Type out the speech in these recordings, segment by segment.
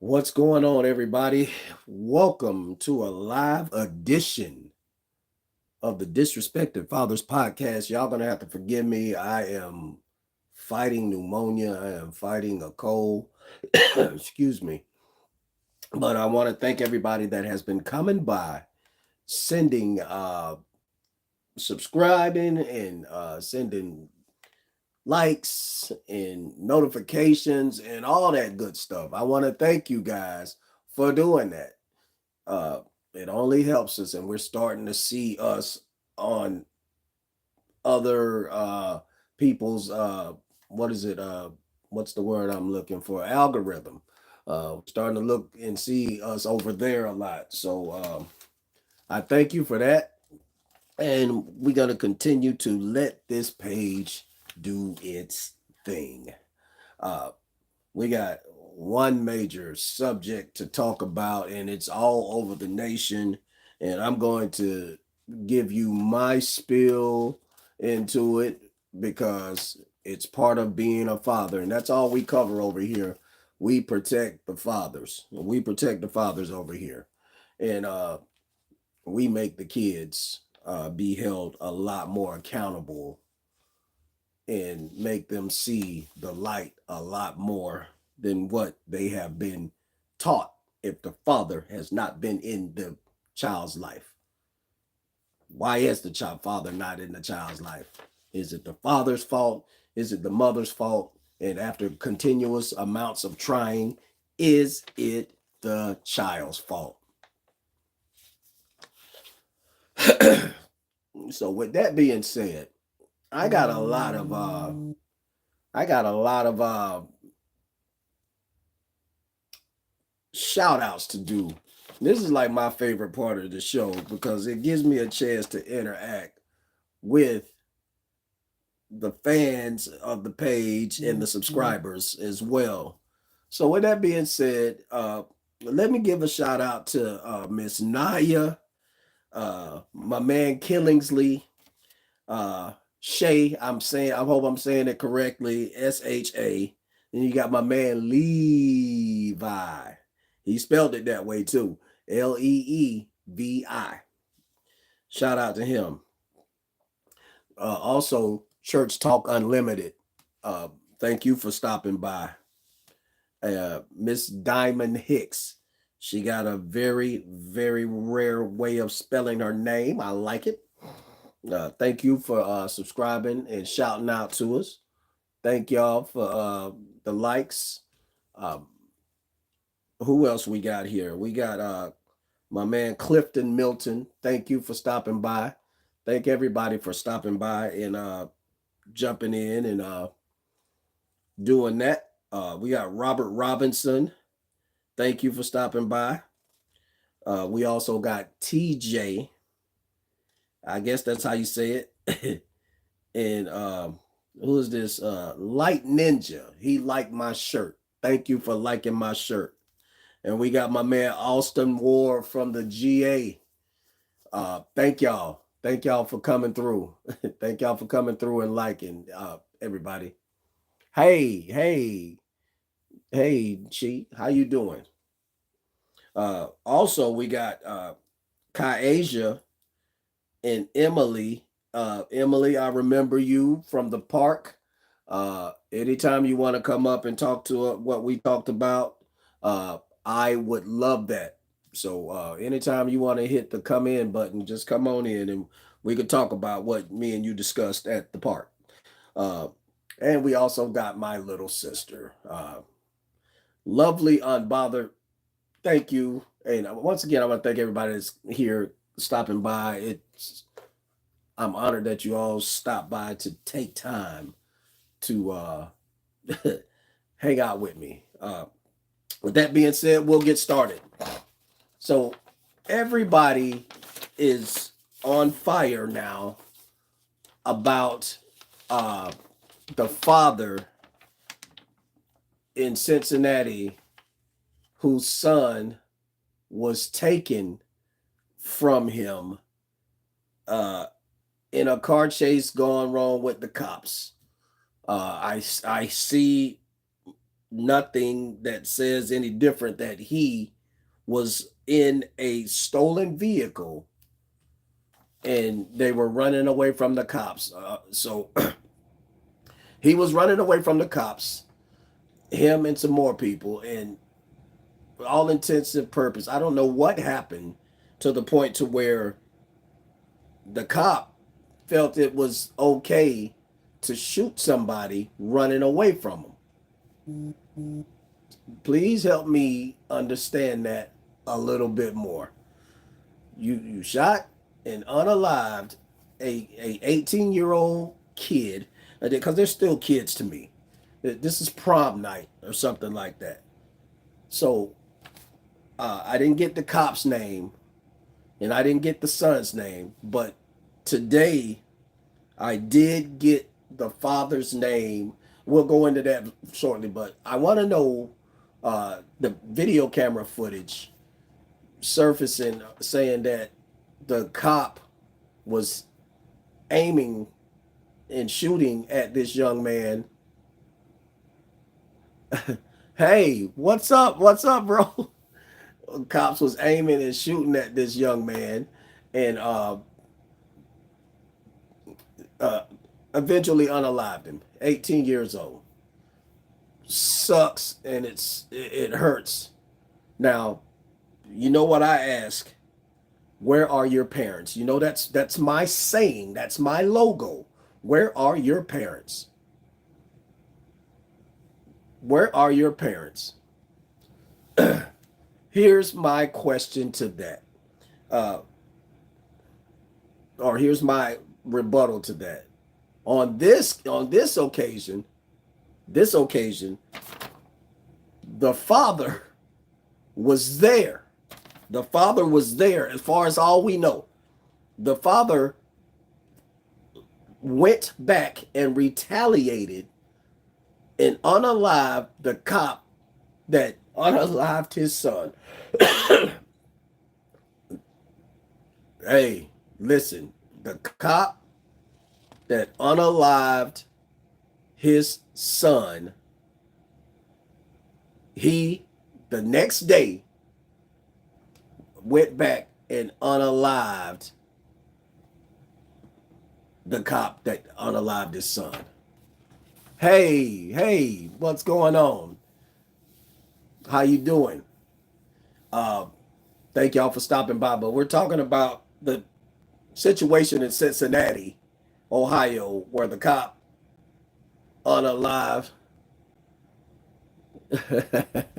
What's going on, everybody? Welcome to a live edition of the Disrespected Fathers podcast. Y'all gonna have to forgive me. I am fighting pneumonia. I am fighting a cold. Excuse me. But I want to thank everybody that has been coming by, sending, subscribing, and sending likes and notifications and all that good stuff. I want to thank you guys for doing that. uh it only helps us, and we're starting to see us on other people's what is it what's the word I'm looking for, algorithm. Starting to look and see us over there a lot, so I thank you for that, and we're going to continue to let this page do its thing. uh we got one major subject to talk about, and it's all over the nation. And I'm going to give you my spill into it because it's part of being a father, and that's all we cover over here. We protect the fathers. We protect the fathers over here, and we make the kids be held a lot more accountable and make them see the light a lot more than what they have been taught if the father has not been in the child's life. Why is the child father not in the child's life? Is it the father's fault? Is it the mother's fault? And after continuous amounts of trying, is it the child's fault? So with that being said, I got a lot of I got a lot of shout outs to do. This is like my favorite part of the show because it gives me a chance to interact with the fans of the page and the subscribers as well. So with that being said, let me give a shout out to Miss Naya, my man Killingsley, Shay. I hope I'm saying it correctly. SHA. Then you got my man Levi. He spelled it that way too. Leevi. Shout out to him. Also, Church Talk Unlimited. Uh, Thank you for stopping by. Miss Diamond Hicks. She got a very, very rare way of spelling her name. I like it. Thank you for subscribing and shouting out to us. Thank y'all for the likes. Um, who else we got here? We got my man Clifton Milton. Thank you for stopping by. Thank everybody for stopping by and jumping in and doing that. We got Robert Robinson. Thank you for stopping by. We also got TJ. I guess that's how you say it. And who is this? Light Ninja. He liked my shirt. Thank you for liking my shirt. And we got my man Austin Ward from the GA. Thank y'all. Thank y'all for coming through. Thank y'all for coming through and liking everybody. Hey, hey, hey, Chi, how you doing? Also, we got Kyasia and Emily. Emily, I remember you from the park. Anytime you want to come up and talk to what we talked about, I would love that. So anytime you want to hit the come in button, just come on in and we could talk about what me and you discussed at the park. Uh, and we also got my little sister, lovely, unbothered. Thank you. And once again, I want to thank everybody that's here stopping by. I'm honored that you all stopped by to take time to hang out with me. With that being said, we'll get started. So everybody is on fire now about uh, the father in Cincinnati whose son was taken from him uh, in a car chase gone wrong with the cops. I see nothing that says any different that he was in a stolen vehicle and they were running away from the cops. So he was running away from the cops, him and some more people, and for all intents and purpose, I don't know what happened to the point to where the cop felt it was okay to shoot somebody running away from him. Please help me understand that a little bit more. You shot and unalived a 18-year-old kid, because they're still kids to me. This is prom night or something like that. So I didn't get the cop's name and I didn't get the son's name, but today I did get the father's name. We'll go into that shortly, but I want to know the video camera footage surfacing saying that the cop was aiming and shooting at this young man. Hey, what's up? What's up, bro? Cops was aiming and shooting at this young man, and uh, eventually unalived him. 18 years old. Sucks, and it hurts. Now, you know what I ask? Where are your parents? You know that's my saying. That's my logo. Where are your parents? Where are your parents? Here's my question to that, uh, or here's my rebuttal to that. On this occasion, this occasion, the father was there. The father was there, as far as all we know. The father went back and retaliated and unalived the cop that unalived his son. Hey, listen, the cop that unalived his son, he the next day went back and unalived the cop that unalived his son. Hey, what's going on? How you doing? Uh, Thank y'all for stopping by. But we're talking about the situation in Cincinnati, Ohio, where the cop unalived the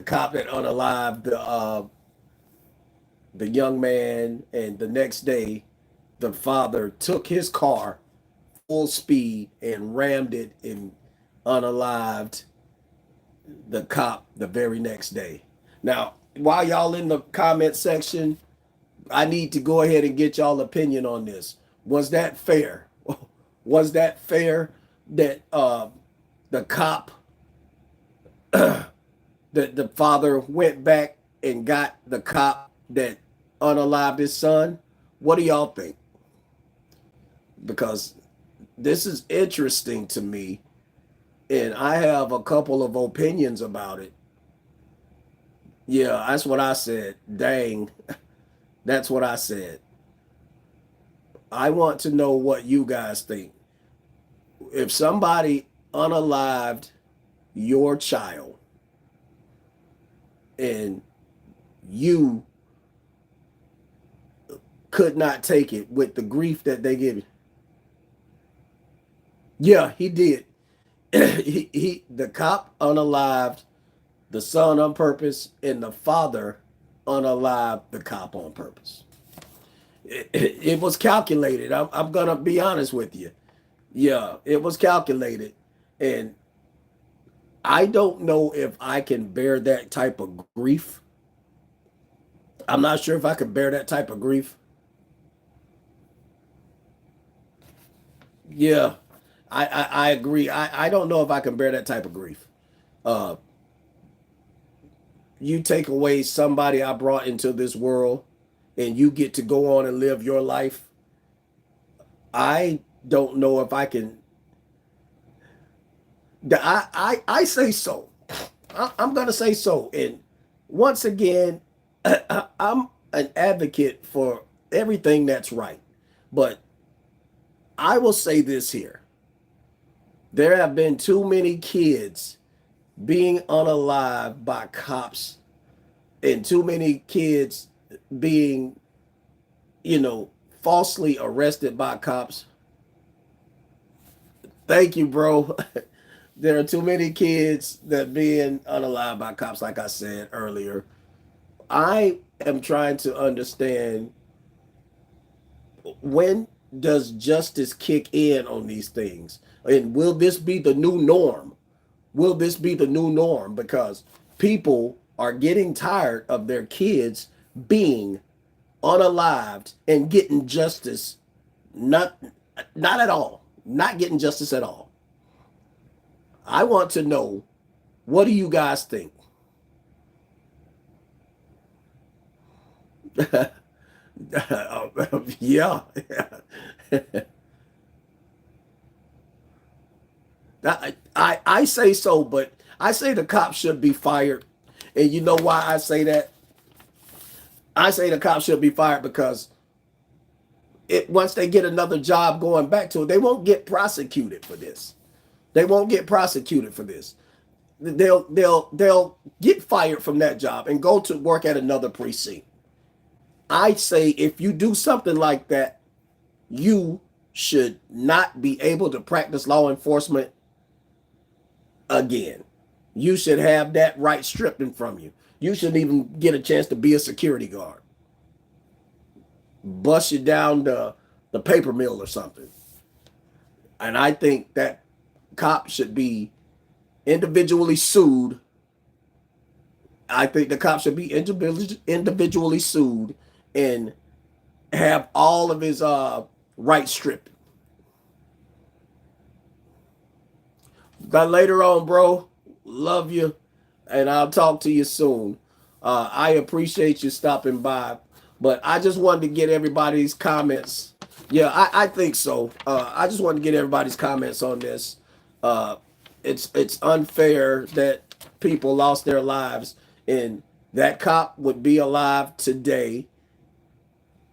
cop that unalived the young man, and the next day the father took his car full speed and rammed it and unalived the cop the very next day. Now, while y'all in the comment section, I need to go ahead and get y'all opinion on this. Was that fair? Was that fair that the cop, that the father went back and got the cop that unalived his son? What do y'all think? Because this is interesting to me, and I have a couple of opinions about it. Yeah, that's what I said. Dang, that's what I said. I want to know what you guys think. If somebody unalived your child and you could not take it with the grief that they give you. Yeah, he did. The cop unalived the son on purpose, and the father unalived the cop on purpose. It was calculated. I'm gonna be honest with you. Yeah, it was calculated, and I don't know if I can bear that type of grief. I'm not sure if I could bear that type of grief. Yeah, I agree. I don't know if I can bear that type of grief. Uh, you take away somebody I brought into this world, and you get to go on and live your life. I don't know if I can. I say so. I'm gonna say so. And once again, I'm an advocate for everything that's right. But I will say this here. There have been too many kids being unalived by cops and too many kids being, you know, falsely arrested by cops. Thank you, bro. There are too many kids that being unalived by cops, like I said earlier. I am trying to understand, when does justice kick in on these things? And will this be the new norm? Will this be the new norm? Because people are getting tired of their kids being unalived and getting justice. Not not at all. Not getting justice at all. I want to know, what do you guys think? Yeah. I say so, but I say the cops should be fired. And you know why I say that? I say the cops should be fired because once they get another job going back to it, they won't get prosecuted for this. They won't get prosecuted for this. They'll get fired from that job and go to work at another precinct. I say if you do something like that, you should not be able to practice law enforcement again. You should have that right stripped from you. You shouldn't even get a chance to be a security guard. Bust you down the paper mill or something. And I think that cop should be individually sued. I think the cop should be individually sued and have all of his rights stripped. But later on, bro, love you, and I'll talk to you soon. I appreciate you stopping by, but I just wanted to get everybody's comments. Yeah, I think so. I just wanted to get everybody's comments on this. Uh, it's unfair that people lost their lives, and that cop would be alive today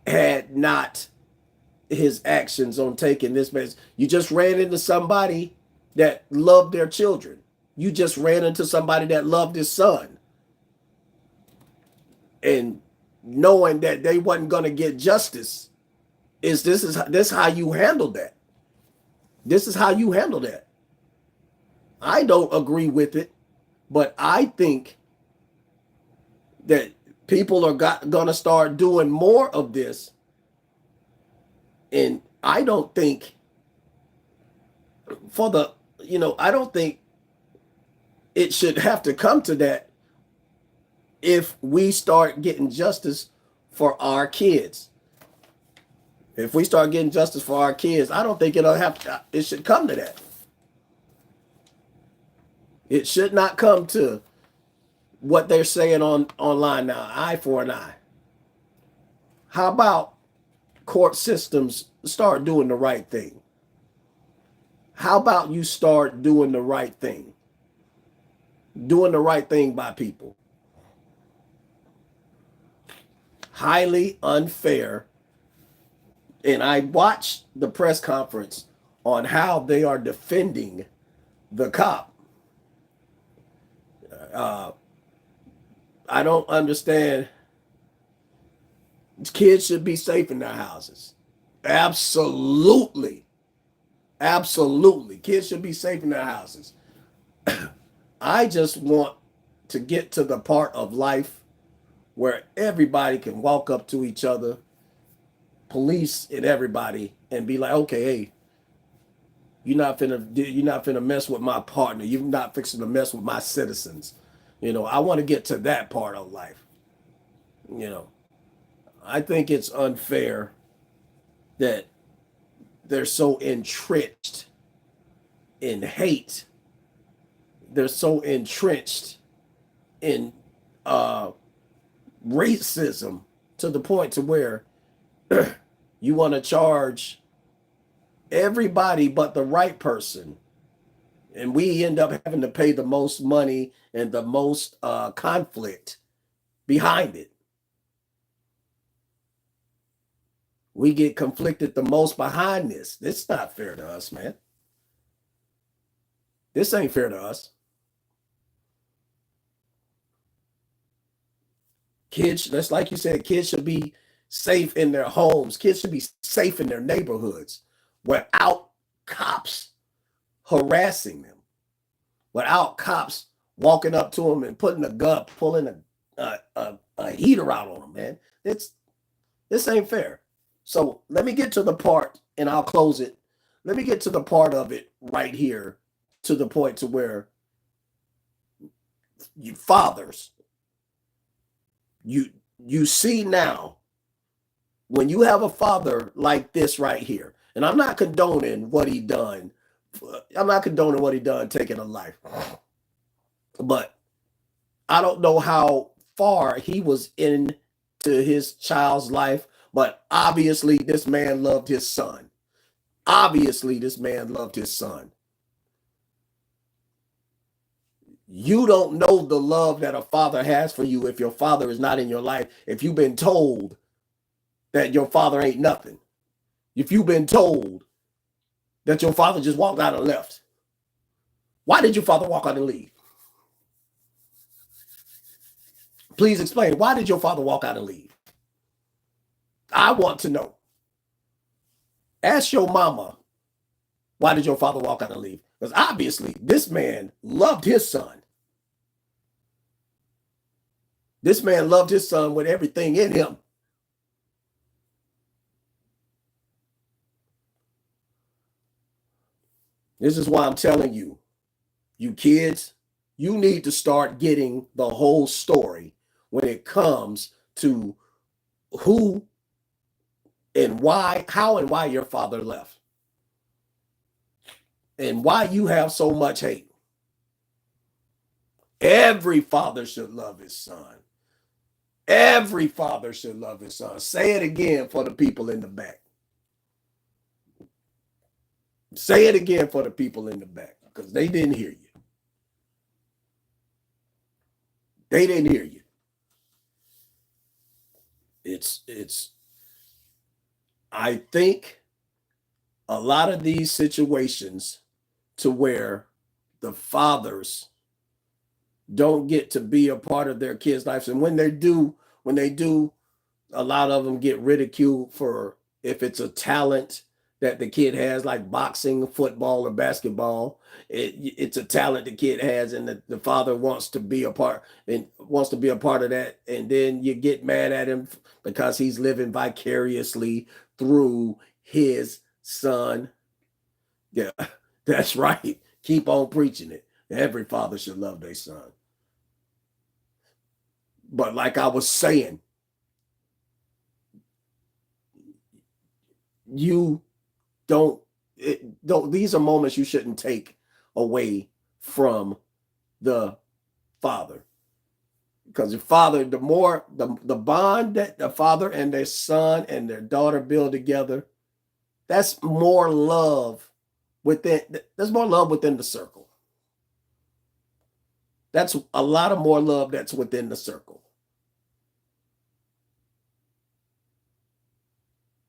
had not his actions on taking this mess. You just ran into somebody that loved their children. You just ran into somebody that loved his son. And knowing that they wasn't going to get justice, this how you handle that. This is how you handle that. I don't agree with it, but I think that people are going to start doing more of this. And I don't think I don't think it should have to come to that if we start getting justice for our kids. If we start getting justice for our kids, I don't think it should come to that. It should not come to what they're saying online now, eye for an eye. How about court systems start doing the right thing? How about you start doing the right thing? Doing the right thing by people. Highly unfair. And I watched the press conference on how they are defending the cop. I don't understand. Kids should be safe in their houses. Absolutely. Absolutely. Kids should be safe in their houses. I just want to get to the part of life where everybody can walk up to each other, police and everybody, and be like, okay, hey, you're not finna mess with my partner. You're not fixing to mess with my citizens. I want to get to that part of life. I think it's unfair that they're so entrenched in hate. They're so entrenched in racism to the point to where you want to charge everybody but the right person And we end up having to pay the most money and the most conflict behind it. We get conflicted the most behind this. This is not fair to us, man. This ain't fair to us. Kids, that's like you said, kids should be safe in their homes. Kids should be safe in their neighborhoods without cops harassing them, without cops walking up to them and putting a gun, pulling a heater out on them, man. This ain't fair. So let me get to the part, and I'll close it. Let me get to the part of it right here, to the point to where you fathers, you see now, when you have a father like this right here, and I'm not condoning what he done. I'm not condoning what he done taking a life, but I don't know how far he was into his child's life, but obviously this man loved his son. Obviously this man loved his son. You don't know the love that a father has for you if your father is not in your life. If you've been told that your father ain't nothing. If you've been told that your father just walked out and left. Why did your father walk out and leave? Please explain. Why did your father walk out and leave? I want to know. Ask your mama, why did your father walk out and leave? Because obviously this man loved his son. This man loved his son with everything in him. This is why I'm telling you, you kids, you need to start getting the whole story when it comes to who and why, how and why your father left, and why you have so much hate. Every father should love his son. Every father should love his son. Say it again for the people in the back. Say it again for the people in the back, because they didn't hear you. They didn't hear you. It's I think a lot of these situations to where the fathers don't get to be a part of their kids' lives, and when they do, a lot of them get ridiculed for if it's a talent that the kid has, like boxing, football, or basketball. It's a talent the kid has, and the father wants to be a part and wants to be a part of that. And then you get mad at him because he's living vicariously through his son. Yeah, that's right. Keep on preaching it. Every father should love their son. But like I was saying, you don't these are moments you shouldn't take away from the father, because the father, the more the bond that the father and their son and their daughter build together, that's more love within, there's more love within the circle. That's a lot of more love that's within the circle.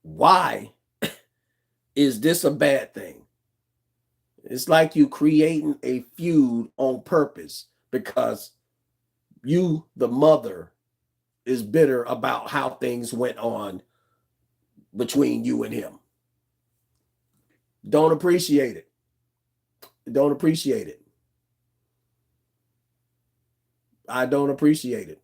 Why is this a bad thing? It's like you creating a feud on purpose because you, the mother, is bitter about how things went on between you and him. Don't appreciate it. Don't appreciate it. I don't appreciate it.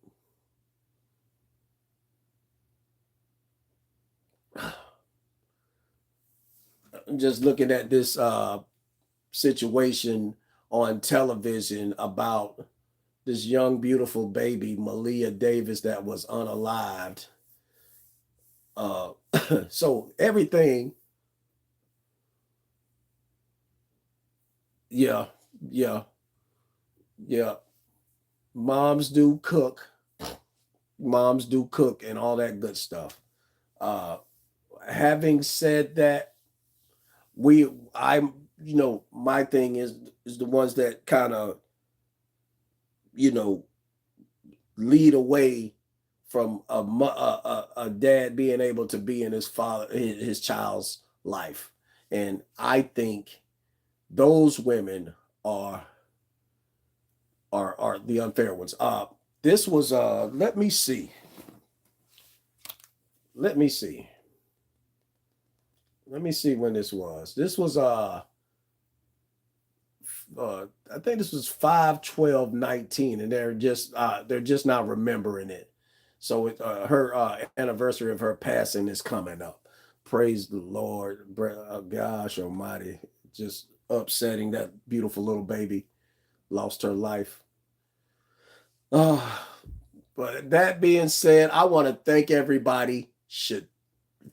I'm just looking at this situation on television about this young, beautiful baby, Malia Davis, that was unalived. Uh, so everything, yeah, yeah, yeah. Moms do cook, moms do cook, and all that good stuff. Uh, having said that, I'm, my thing is is the ones that kind of, you know, lead away from a dad being able to be in his child's life. And I think those women are are the unfair ones. This was let me see. Let me see. Let me see when this was. This was I think this was 5/12/19, and they're just not remembering it. So her anniversary of her passing is coming up. Praise the Lord. Gosh almighty. Just upsetting, that beautiful little baby lost her life. But that being said, I want to thank everybody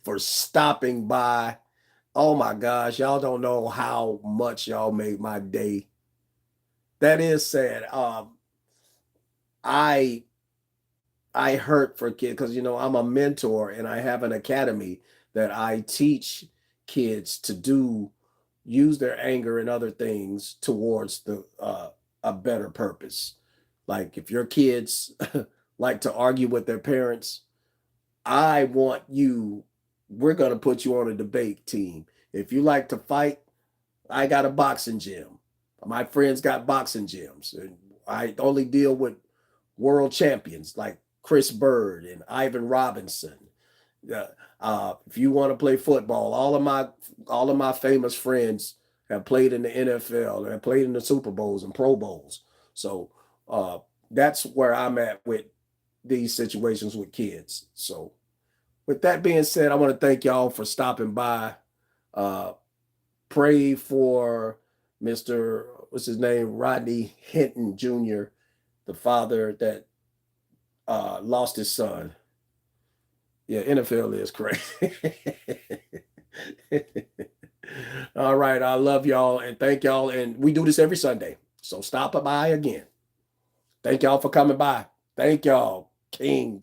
for stopping by. Oh my gosh, y'all don't know how much y'all made my day. That is sad. I I hurt for kids because I'm a mentor and I have an academy that I teach kids to use their anger and other things towards the a better purpose. Like if your kids like to argue with their parents, I want you. We're gonna put you on a debate team. If you like to fight, I got a boxing gym. My friends got boxing gyms, and I only deal with world champions like Chris Bird and Ivan Robinson. Yeah. If you want to play football, all of my famous friends have played in the NFL, have played in the Super Bowls and Pro Bowls. So uh, that's where I'm at with these situations with kids. So with that being said, I want to thank y'all for stopping by. Uh, Pray for Mr. What's his name, Rodney Hinton Jr., the father that lost his son. Yeah, NFL is crazy. All right, I love y'all and thank y'all, and we do this every Sunday. So stop by again. Thank y'all for coming by. Thank y'all, King